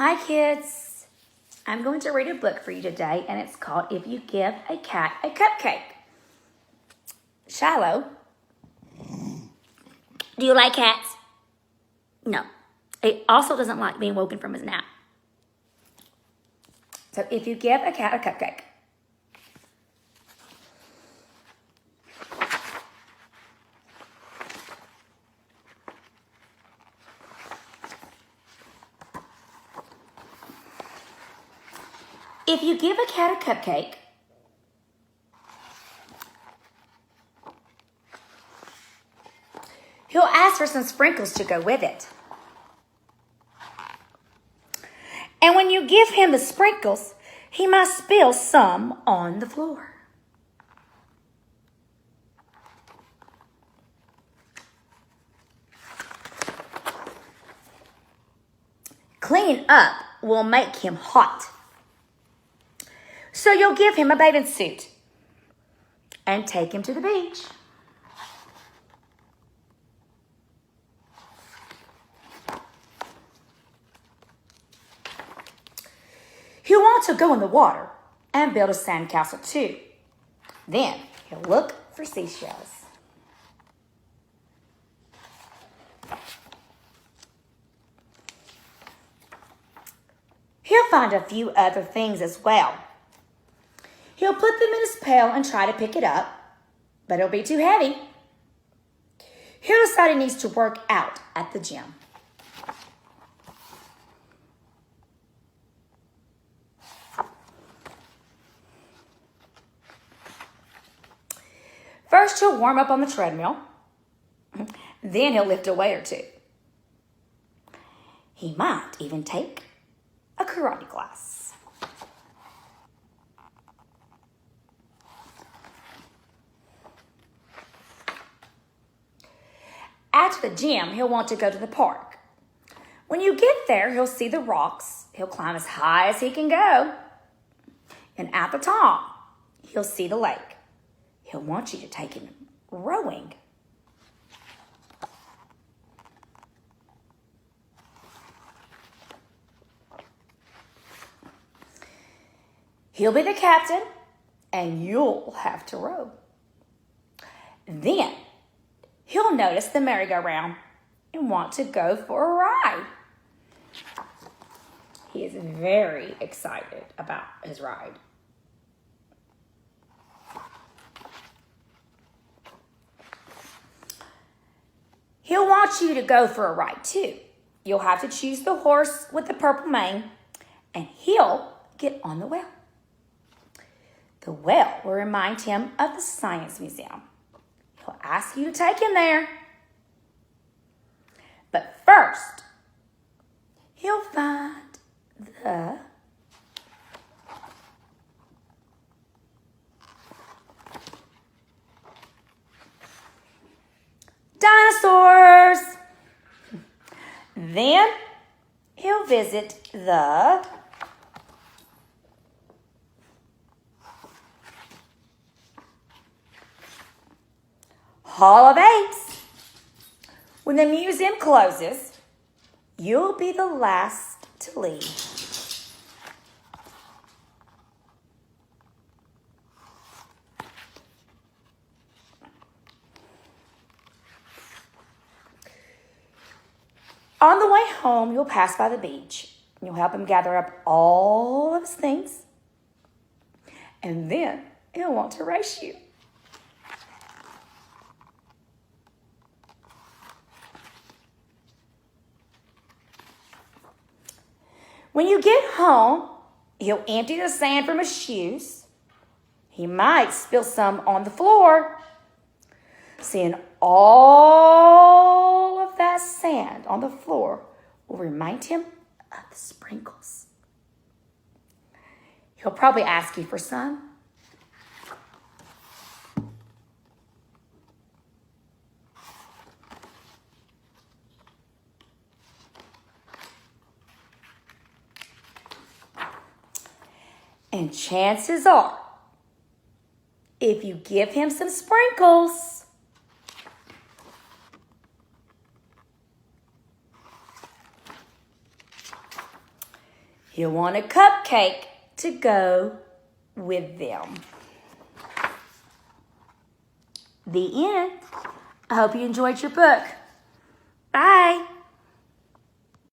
Hi kids, I'm going to read a book for you today and it's called If You Give a Cat a Cupcake. Shiloh, do you like cats? No. He also doesn't like being woken from his nap. So if you give a cat a cupcake. If you give a cat a cupcake, he'll ask for some sprinkles to go with it. And when you give him the sprinkles, he must spill some on the floor. Cleaning up will make him hot. So you'll give him a bathing suit and take him to the beach. He'll want to go in the water and build a sandcastle too. Then he'll look for seashells. He'll find a few other things as well. He'll put them in his pail and try to pick it up, but it'll be too heavy. He'll decide he needs to work out at the gym. First, he'll warm up on the treadmill. Then he'll lift a weight or two. He might even take a karate class. After the gym, he'll want to go to the park. When you get there, he'll see the rocks. He'll climb as high as he can go. And at the top, he'll see the lake. He'll want you to take him rowing. He'll be the captain, and you'll have to row. Then, he'll notice the merry-go-round and want to go for a ride. He is very excited about his ride. He'll want you to go for a ride too. You'll have to choose the horse with the purple mane, and he'll get on the wheel. The wheel will remind him of the Science Museum. He'll ask you to take him there. But first, he'll find the dinosaurs. Then he'll visit the Hall of Apes. When the museum closes, you'll be the last to leave. On the way home, you'll pass by the beach. You'll help him gather up all of his things. And then he'll want to race you. When you get home, he'll empty the sand from his shoes. He might spill some on the floor. Seeing all of that sand on the floor will remind him of the sprinkles. He'll probably ask you for some. And chances are, if you give him some sprinkles, He'll want a cupcake to go with them. The end. I hope you enjoyed your book. Bye.